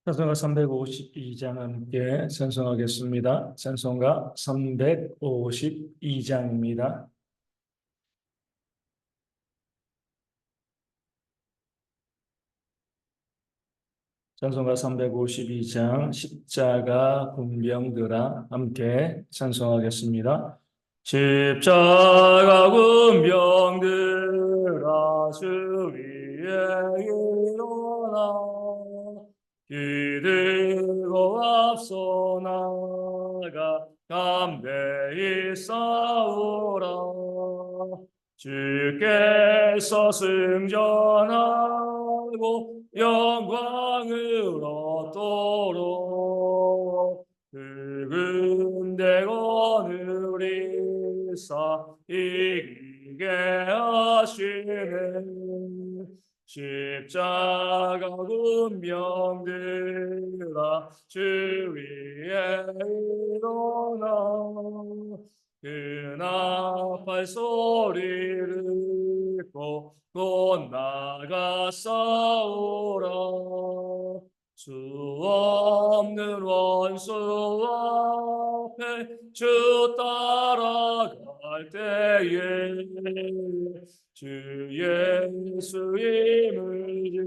찬송가 352장 함께 찬송하겠습니다. 찬송가 352장입니다. 찬송가 352장 십자가 군병들아 함께 찬송하겠습니다. 십자가 군병들아 주 위에 일어나 기들고 앞서 나가 담대히 싸우라. 주께서 승전하고 영광을 얻도록 붉은 대건을 이사 이기게 하시네. 십자가 군병들아 주 위에 일어나 그나팔 소리를 듣고 곧 나가 싸우라. 수 없는 원수 앞에 주 따라갈 때에 주 예수 힘을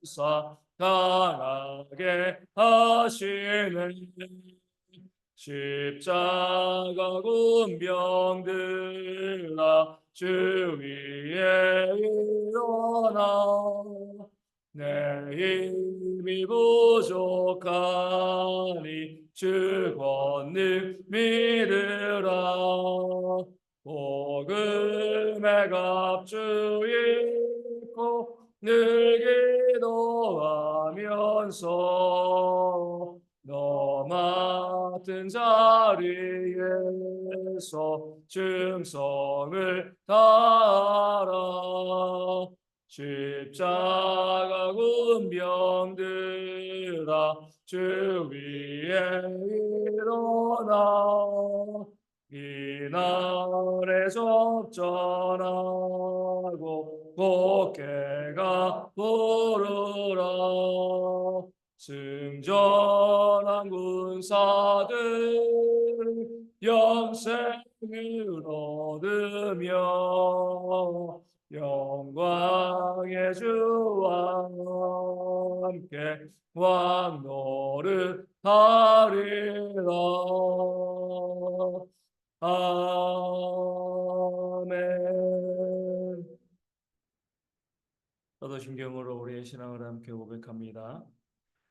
주사 강하게 하시네. 십자가 군병들아 주 위에 일어나 내 힘이 부족하니 주 권능 믿으라. 복음의 갑주 입고 늘 기도하면서 너 맡은 자리에서 충성을 다하라. 십자가 군병들아 주 위에 일어나 이날에 접전하고 복해가 부르라. 승전한 군사들 영생을 얻으며 영광의 주와 함께 왕노릇 하리라. 아멘. 저도 심경으로 우리의 신앙을 함께 고백합니다.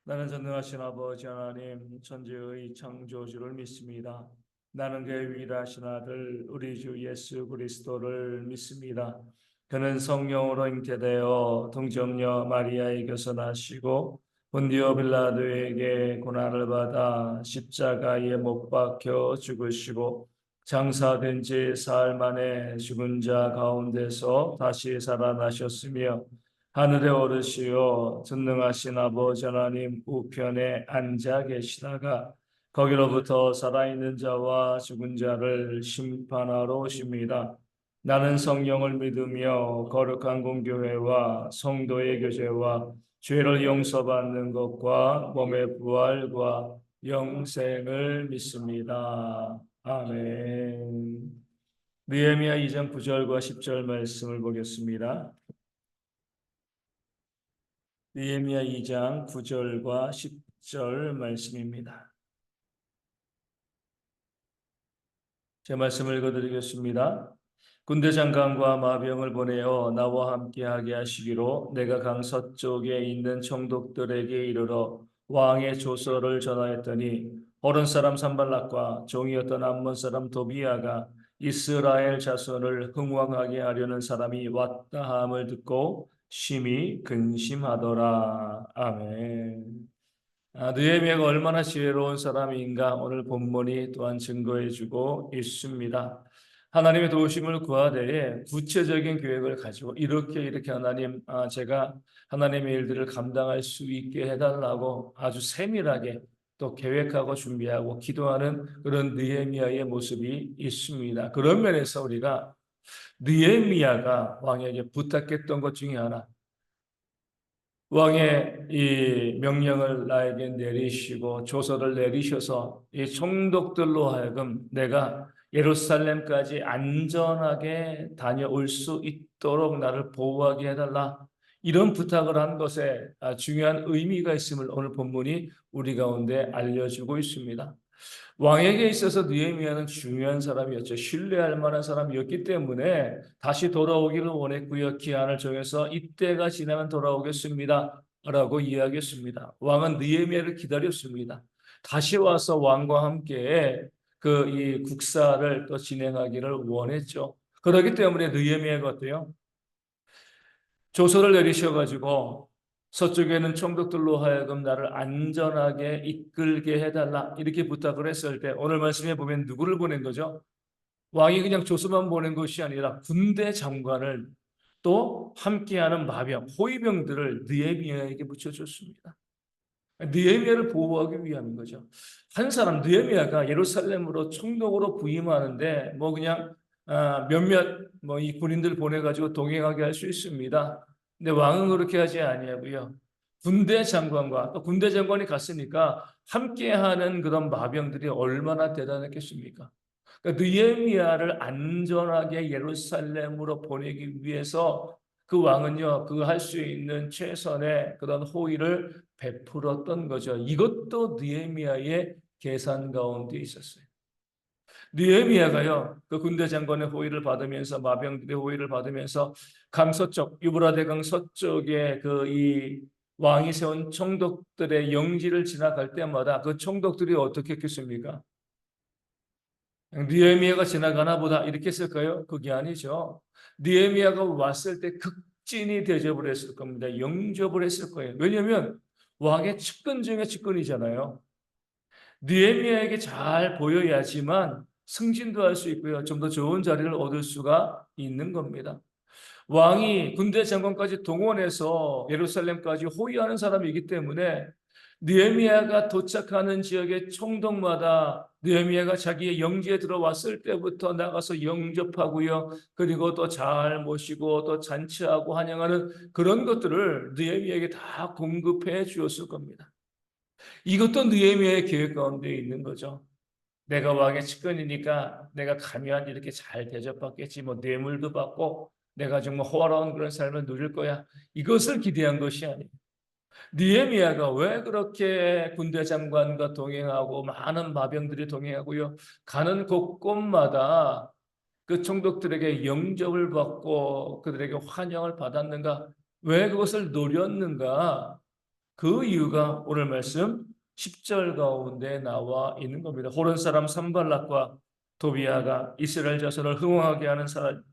나는 전능하신 아버지 하나님 천지의 창조주를 믿습니다. 나는 그의 위대하신 아들 우리 주 예수 그리스도를 믿습니다. 그는 성령으로 잉태되어 동정녀 마리아에게서 나시고 본디오 빌라도에게 고난을 받아 십자가에 못 박혀 죽으시고 장사된 지 사흘 만에 죽은 자 가운데서 다시 살아나셨으며 하늘에 오르시어 전능하신 아버지 하나님 우편에 앉아 계시다가 거기로부터 살아있는 자와 죽은 자를 심판하러 오십니다. 나는 성령을 믿으며 거룩한 공교회와 성도의 교제와 죄를 용서받는 것과 몸의 부활과 영생을 믿습니다. 아멘. 느헤미야 2장 9절과 10절 말씀을 보겠습니다. 느헤미야 2장 9절과 10절 말씀입니다. 제 말씀을 읽어드리겠습니다. 군대 장관과 마병을 보내어 나와 함께하게 하시기로 내가 강 서쪽에 있는 총독들에게 이르러 왕의 조서를 전하였더니 호른 사람 산발락과 종이었던 암몬 사람 도비아가 이스라엘 자손을 흥왕하게 하려는 사람이 왔다 함을 듣고 심히 근심하더라. 아멘. 느헤미야가 얼마나 지혜로운 사람인가 오늘 본문이 또한 증거해주고 있습니다. 하나님의 도우심을 구하되 구체적인 계획을 가지고 이렇게 하나님, 제가 하나님의 일들을 감당할 수 있게 해달라고 아주 세밀하게 또 계획하고 준비하고 기도하는 그런 느헤미야의 모습이 있습니다. 그런 면에서 우리가 느헤미야가 왕에게 부탁했던 것 중에 하나, 왕의 이 명령을 나에게 내리시고 조서를 내리셔서 이 총독들로 하여금 내가 예루살렘까지 안전하게 다녀올 수 있도록 나를 보호하게 해달라. 이런 부탁을 한 것에 중요한 의미가 있음을 오늘 본문이 우리 가운데 알려주고 있습니다. 왕에게 있어서 느헤미야는 중요한 사람이었죠. 신뢰할 만한 사람이었기 때문에 다시 돌아오기를 원했고요. 기한을 정해서 이때가 지나면 돌아오겠습니다. 라고 이야기했습니다. 왕은 느헤미야를 기다렸습니다. 다시 와서 왕과 함께 그 이 국사를 또 진행하기를 원했죠. 그렇기 때문에 느헤미야가 어때요? 조서를 내리셔가지고 서쪽에는 총독들로 하여금 나를 안전하게 이끌게 해달라 이렇게 부탁을 했을 때 오늘 말씀해 보면 누구를 보낸 거죠? 왕이 그냥 조서만 보낸 것이 아니라 군대 장관을 또 함께하는 마병, 호위병들을 느헤미야에게 붙여줬습니다. 느헤미야를 보호하기 위함인 거죠. 한 사람 느헤미야가 예루살렘으로 총독으로 부임하는데 뭐 그냥 몇몇 뭐 이 군인들 보내가지고 동행하게 할 수 있습니다. 근데 왕은 그렇게 하지 아니하고요. 군대 장관과 또 군대 장관이 갔으니까 함께하는 그런 마병들이 얼마나 대단했겠습니까? 그러니까 느헤미야를 안전하게 예루살렘으로 보내기 위해서 그 왕은요, 그 할 수 있는 최선의 그런 호의를 베풀었던 거죠. 이것도 느헤미야의 계산 가운데 있었어요. 느헤미야가요, 그 군대 장관의 호의를 받으면서 마병들의 호의를 받으면서 강서쪽 유브라데강 서쪽에 그 이 왕이 세운 총독들의 영지를 지나갈 때마다 그 총독들이 어떻게 했겠습니까? 느헤미야가 지나가나 보다 이렇게 했을까요? 그게 아니죠. 느헤미야가 왔을 때 극진히 대접을 했을 겁니다. 영접을 했을 거예요. 왜냐하면 왕의 측근 중에 측근이잖아요. 느헤미야에게 잘 보여야지만 승진도 할 수 있고요. 좀 더 좋은 자리를 얻을 수가 있는 겁니다. 왕이 군대 장관까지 동원해서 예루살렘까지 호위하는 사람이기 때문에 느헤미야가 도착하는 지역의 총독마다 느헤미야가 자기의 영지에 들어왔을 때부터 나가서 영접하고요. 그리고 또 잘 모시고 또 잔치하고 환영하는 그런 것들을 느헤미야에게 다 공급해 주었을 겁니다. 이것도 느헤미야의 계획 가운데 있는 거죠. 내가 왕의 측근이니까 내가 가면 이렇게 잘 대접받겠지. 뭐 뇌물도 받고 내가 정말 호화로운 그런 삶을 누릴 거야. 이것을 기대한 것이 아니에요. 느헤미야가 왜 그렇게 군대 장관과 동행하고 많은 마병들이 동행하고요. 가는 곳곳마다 그 총독들에게 영접을 받고 그들에게 환영을 받았는가? 왜 그것을 노렸는가? 그 이유가 오늘 말씀 10절 가운데 나와 있는 겁니다. 호른 사람 산발락과 도비아가 이스라엘 자손을 흥황하게 하는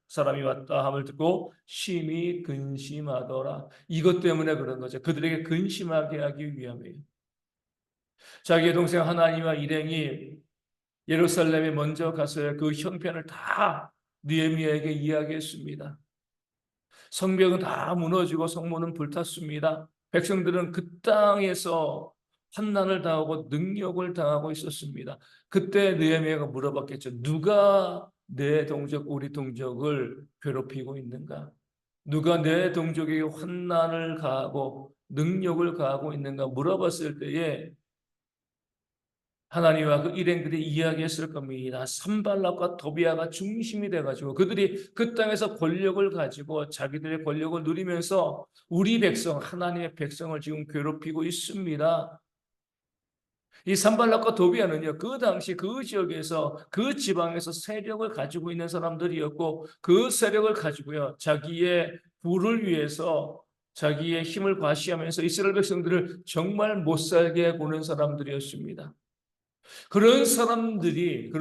사람이 왔다 함을 듣고 심히 근심하더라. 이것 때문에 그런 거죠. 그들에게 근심하게 하기 위함이에요. 자기의 동생 하나니와 일행이 예루살렘에 먼저 가서 그 형편을 다 느헤미야에게 이야기했습니다. 성벽은 다 무너지고 성문은 불탔습니다. 백성들은 그 땅에서 환난을 당하고 능욕을 당하고 있었습니다. 그때 느헤미야가 물어봤겠죠. 누가 내 동족 우리 동족을 괴롭히고 있는가? 누가 내 동족에게 환난을 가하고 능욕을 가하고 있는가 물어봤을 때에 하나님과 그 일행들이 이야기했을 겁니다. 산발락과 도비아가 중심이 돼가지고 그들이 그 땅에서 권력을 가지고 자기들의 권력을 누리면서 우리 백성, 하나님의 백성을 지금 괴롭히고 있습니다. 이 산발락과 도비아는요, 그 당시 그 지역에서 그 지방에서 세력을 가지고 있는 사람들이었고 그 세력을 가지고요, 자기의 부를 위해서 자기의 힘을 과시하면서 이스라엘 백성들을 정말 못 살게 보는 사람들이었습니다. 그런 사람들에게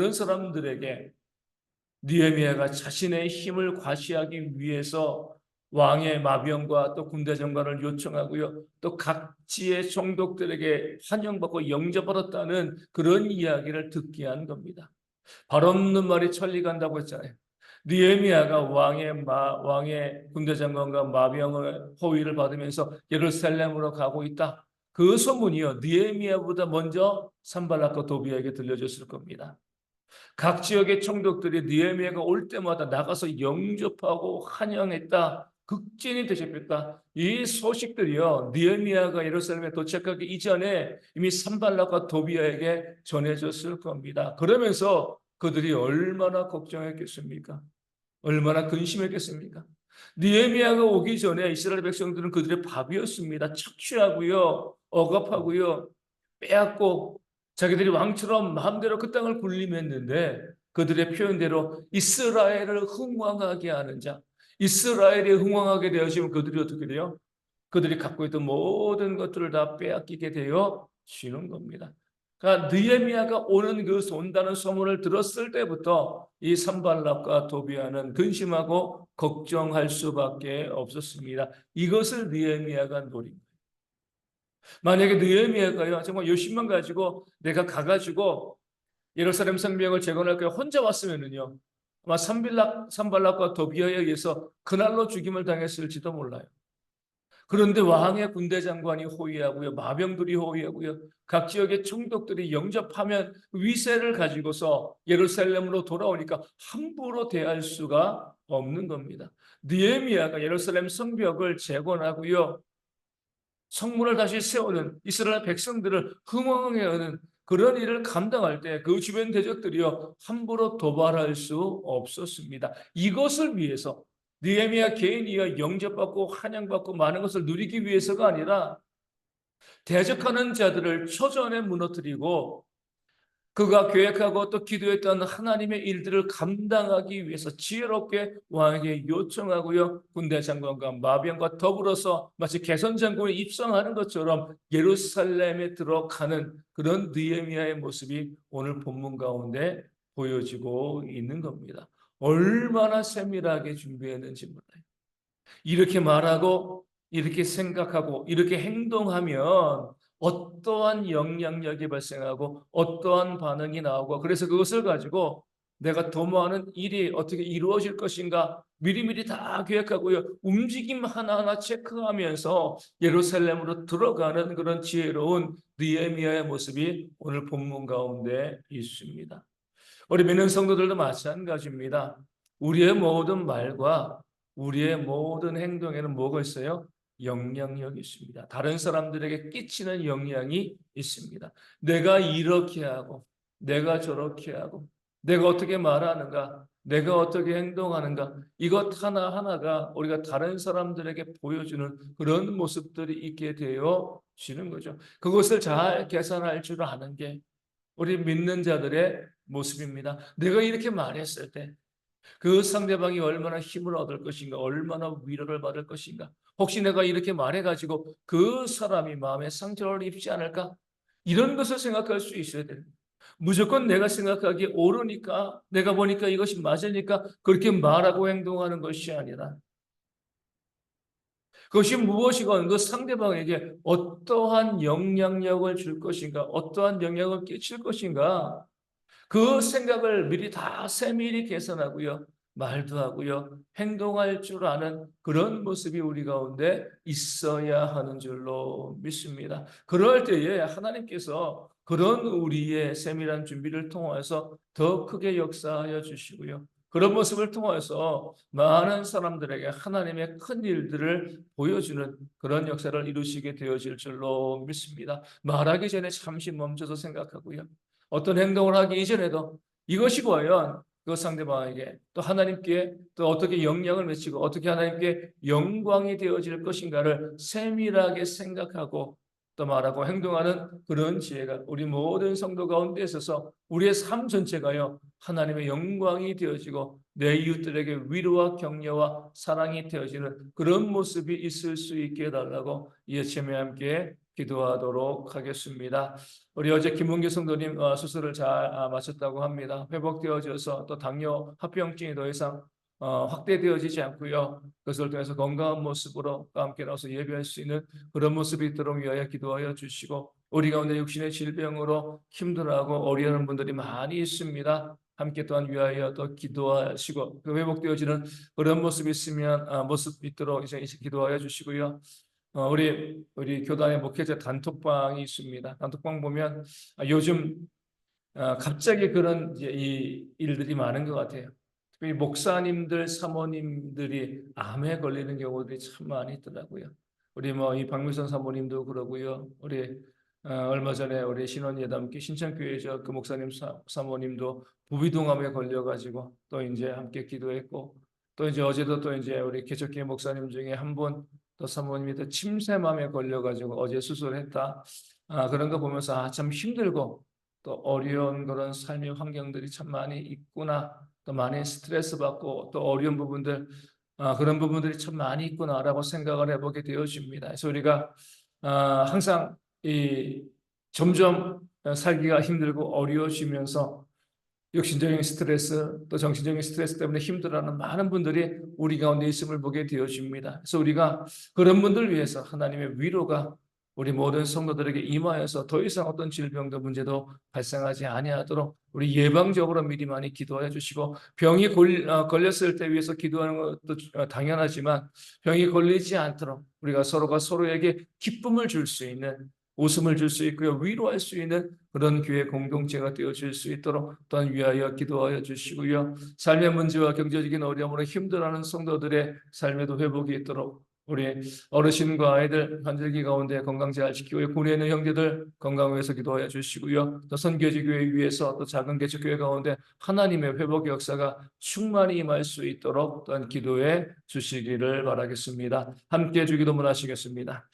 느헤미야가 자신의 힘을 과시하기 위해서 왕의 마병과 또 군대 장관을 요청하고요. 또 각지의 총독들에게 환영받고 영접받았다는 그런 이야기를 듣게 한 겁니다. 발 없는 말이 천리 간다고 했잖아요. 느헤미야가 왕의 군대 장관과 마병의 호위를 받으면서 예루살렘으로 가고 있다. 그 소문이요. 느헤미야보다 먼저 산발락과 도비에게 들려졌을 겁니다. 각 지역의 총독들이 느헤미야가 올 때마다 나가서 영접하고 환영했다. 극진히 되셨겠다. 이 소식들이요, 느헤미야가 예루살렘에 도착하기 이전에 이미 산발락과 도비아에게 전해졌을 겁니다. 그러면서 그들이 얼마나 걱정했겠습니까? 얼마나 근심했겠습니까? 느헤미야가 오기 전에 이스라엘 백성들은 그들의 밥이었습니다. 착취하고요, 억압하고요, 빼앗고 자기들이 왕처럼 마음대로 그 땅을 군림했는데 그들의 표현대로 이스라엘을 흥왕하게 하는 자, 이스라엘이 흥왕하게 되어지면 그들이 어떻게 돼요? 그들이 갖고 있던 모든 것들을 다 빼앗기게 되어 지는 겁니다. 그러니까 느헤미야가 온다는 소문을 들었을 때부터 이 산발락과 도비아는 근심하고 걱정할 수밖에 없었습니다. 이것을 느헤미야가 노린 거예요. 만약에 느헤미야가요 정말 열심만 가지고 내가 가가지고 예루살렘 성벽을 재건할 거에 혼자 왔으면은요 아마 산발락과 도비아에 의해서 그날로 죽임을 당했을지도 몰라요. 그런데 왕의 군대 장관이 호위하고요, 마병들이 호위하고요, 각 지역의 총독들이 영접하면 위세를 가지고서 예루살렘으로 돌아오니까 함부로 대할 수가 없는 겁니다. 느헤미야가 예루살렘 성벽을 재건하고요, 성문을 다시 세우는 이스라엘 백성들을 흥왕하게 하는 그런 일을 감당할 때 그 주변 대적들이요 함부로 도발할 수 없었습니다. 이것을 위해서 느헤미야 개인이요 영접받고 환영받고 많은 것을 누리기 위해서가 아니라 대적하는 자들을 초전에 무너뜨리고 그가 계획하고 또 기도했던 하나님의 일들을 감당하기 위해서 지혜롭게 왕에게 요청하고요. 군대 장관과 마병과 더불어서 마치 개선 장군이 입성하는 것처럼 예루살렘에 들어가는 그런 느헤미야의 모습이 오늘 본문 가운데 보여지고 있는 겁니다. 얼마나 세밀하게 준비했는지 몰라요. 이렇게 말하고 이렇게 생각하고 이렇게 행동하면 어떠한 영향력이 발생하고 어떠한 반응이 나오고 그래서 그것을 가지고 내가 도모하는 일이 어떻게 이루어질 것인가 미리미리 다 계획하고요. 움직임 하나하나 체크하면서 예루살렘으로 들어가는 그런 지혜로운 느헤미야의 모습이 오늘 본문 가운데 있습니다. 우리 믿는 성도들도 마찬가지입니다. 우리의 모든 말과 우리의 모든 행동에는 뭐가 있어요? 영향력이 있습니다. 다른 사람들에게 끼치는 영향이 있습니다. 내가 이렇게 하고, 내가 저렇게 하고, 내가 어떻게 말하는가, 내가 어떻게 행동하는가, 이것 하나하나가 우리가 다른 사람들에게 보여주는 그런 모습들이 있게 되어지는 거죠. 그것을 잘 계산할 줄 아는 게 우리 믿는 자들의 모습입니다. 내가 이렇게 말했을 때 그 상대방이 얼마나 힘을 얻을 것인가, 얼마나 위로를 받을 것인가. 혹시 내가 이렇게 말해가지고 그 사람이 마음에 상처를 입지 않을까? 이런 것을 생각할 수 있어야 됩니다. 무조건 내가 생각하기에 옳으니까, 내가 보니까 이것이 맞으니까 그렇게 말하고 행동하는 것이 아니라 그것이 무엇이건 그 상대방에게 어떠한 영향력을 줄 것인가, 어떠한 영향을 끼칠 것인가, 그 생각을 미리 다 세밀히 계산하고요. 말도 하고요. 행동할 줄 아는 그런 모습이 우리 가운데 있어야 하는 줄로 믿습니다. 그럴 때에 하나님께서 그런 우리의 세밀한 준비를 통해서 더 크게 역사하여 주시고요. 그런 모습을 통해서 많은 사람들에게 하나님의 큰 일들을 보여주는 그런 역사를 이루시게 되어질 줄로 믿습니다. 말하기 전에 잠시 멈춰서 생각하고요. 어떤 행동을 하기 이전에도 이것이 과연 그 상대방에게 또 하나님께 또 어떻게 영향을 미치고 어떻게 하나님께 영광이 되어질 것인가를 세밀하게 생각하고 또 말하고 행동하는 그런 지혜가 우리 모든 성도 가운데 있어서 우리의 삶 전체가요 하나님의 영광이 되어지고 내 이웃들에게 위로와 격려와 사랑이 되어지는 그런 모습이 있을 수 있게 해달라고 이 아침에 함께 기도하도록 하겠습니다. 우리 어제 김문규 성도님 수술을 잘 마쳤다고 합니다. 회복되어져서 또 당뇨 합병증이 더 이상 확대되어지지 않고요. 그것을 통해서 건강한 모습으로 함께 나와서 예배할 수 있는 그런 모습이 있도록 위하여 기도하여 주시고 우리 가운데 육신의 질병으로 힘들어하고 어려워하는 분들이 많이 있습니다. 함께 또한 위하여 또 기도하시고 그 회복되어지는 그런 모습이 있으면 모습 있도록 이제 기도하여 주시고요. 우리 교단의 목회자 단톡방이 있습니다. 단톡방 보면 요즘 갑자기 그런 이제 이 일들이 많은 것 같아요. 특히 목사님들, 사모님들이 암에 걸리는 경우들이 참 많이 있더라고요. 우리 뭐 이 박미선 사모님도 그러고요. 우리 얼마 전에 우리 신원예담께 신천교회죠. 그 목사님 사모님도 부비동암에 걸려가지고 또 이제 함께 기도했고 또 이제 어제도 또 이제 우리 개척교회 목사님 중에 한 분 또 사모님이 또 침샘암에 걸려가지고 어제 수술했다. 그런 거 보면서 참 힘들고 또 어려운 그런 삶의 환경들이 참 많이 있구나. 또 많이 스트레스 받고 또 어려운 부분들 그런 부분들이 참 많이 있구나라고 생각을 해보게 되어집니다. 그래서 우리가 항상 이 점점 살기가 힘들고 어려워지면서 육신적인 스트레스 또 정신적인 스트레스 때문에 힘들어하는 많은 분들이 우리 가운데 있음을 보게 되어집니다. 그래서 우리가 그런 분들 위해서 하나님의 위로가 우리 모든 성도들에게 임하여서 더 이상 어떤 질병도 문제도 발생하지 아니하도록 우리 예방적으로 미리 많이 기도해 주시고 병이 걸렸을 때 위해서 기도하는 것도 당연하지만 병이 걸리지 않도록 우리가 서로가 서로에게 기쁨을 줄 수 있는 웃음을 줄 수 있고요. 위로할 수 있는 그런 교회 공동체가 되어질 수 있도록 또한 위하여 기도하여 주시고요. 삶의 문제와 경제적인 어려움으로 힘들어하는 성도들의 삶에도 회복이 있도록 우리 어르신과 아이들 환절기 가운데 건강 잘 지키고 군에 있는 형제들 건강 위해서 기도하여 주시고요. 또 선교지 교회 위해서 또 작은 개척 교회 가운데 하나님의 회복의 역사가 충만히 임할 수 있도록 또한 기도해 주시기를 바라겠습니다. 함께 주기도문 하시겠습니다.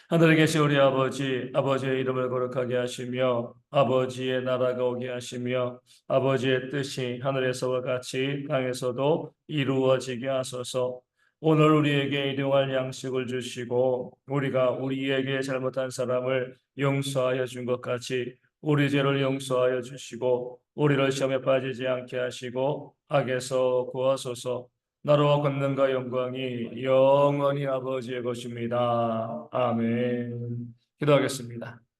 하늘에 계신 우리 아버지, 아버지의 이름을 거룩하게 하시며 아버지의 나라가 오게 하시며 아버지의 뜻이 하늘에서와 같이 땅에서도 이루어지게 하소서. 오늘 우리에게 일용할 양식을 주시고 우리가 우리에게 잘못한 사람을 용서하여 준 것 같이 우리 죄를 용서하여 주시고 우리를 시험에 빠지지 않게 하시고 악에서 구하소서. 나라와 권능과 영광이 영원히 아버지의 것입니다. 아멘. 기도하겠습니다.